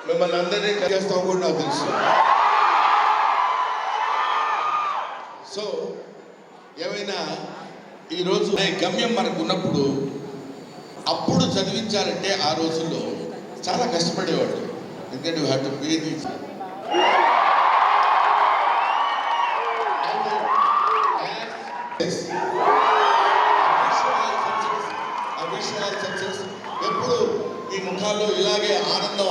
మిమ్మల్ని అందరినీ కలిగేస్తాం కూడా నాకు తెలుసు. సో ఏమైనా ఈరోజు గమ్యం మనకు ఉన్నప్పుడు అప్పుడు చదివించాలంటే ఆ రోజుల్లో చాలా కష్టపడేవాడు. ఎందుకంటే you have to pay this. ఎప్పుడు ఈ ముఖాల్లో ఇలాగే ఆనందం.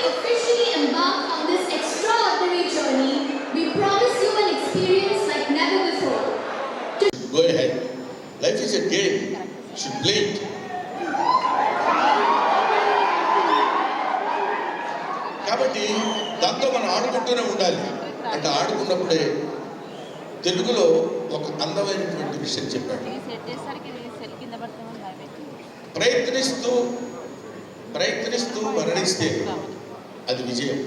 Officially embarked on this extraordinary journey, we promise you an experience like never before. Go ahead. Life is a game. You should play it. కాబట్టి దాంతో మనం ఆడుకుంటూనే ఉండాలి. అంటే ఆడుకున్నప్పుడే తెలుగులో ఒక అందమైనటువంటి విషయం చెప్పాడు. ప్రయత్నిస్తూ మరణిస్తే అది విజయం,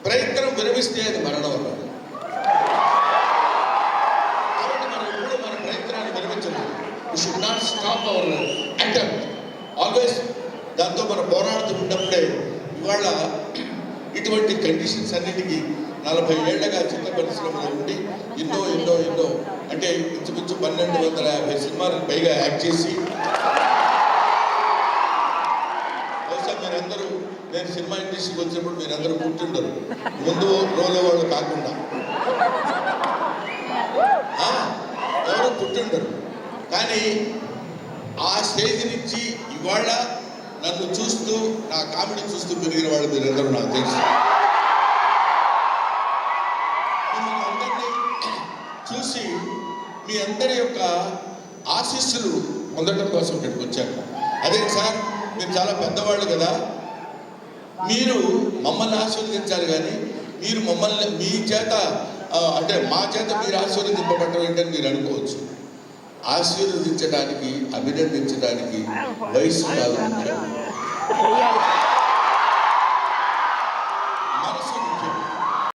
ప్రయత్నం విరమిస్తే అది మరణం అన్నాడు. కాబట్టి మనం ఎప్పుడు మన ప్రయత్నాన్ని విరమించలేదు. We should not stop our attempt always. దాంతో మనం పోరాడుతూ ఉన్నప్పుడే ఇవాళ ఇటువంటి కండిషన్స్ అన్నిటికీ 40 ఏళ్లగా చిన్న పరిశ్రమలో ఉండి ఎన్నో అంటే ఇంచుమించు 1250 సినిమాలకు పైగా యాక్ట్ చేసి, బహుశా మీరందరూ నేను సినిమా ఇండస్ట్రీకి వచ్చినప్పుడు మీరందరూ పుట్టిండరు, ముందు రోలో వాళ్ళు కాకుండా ఎవరు పుట్టిండరు. కానీ ఆ స్టేజ్ నుంచి ఇవాళ నన్ను చూస్తూ నా కామెడీ చూస్తూ పెరిగిన వాళ్ళు మీరందరూ నాకు తెలుసు. మిమ్మల్ని అందరినీ చూసి మీ అందరి యొక్క ఆశీస్సులు పొందడం కోసం ఇక్కడికి వచ్చాను. అదే సార్, మీరు చాలా పెద్దవాళ్ళు కదా, మీరు మమ్మల్ని ఆశీర్వదించాలి, కానీ మీరు మమ్మల్ని మీ చేత అంటే మా చేత మీరు ఆశీర్వదింపబడటం ఏంటని మీరు అనుకోవచ్చు. ఆశీర్వదించడానికి, అభినందించడానికి వయసు కాదు.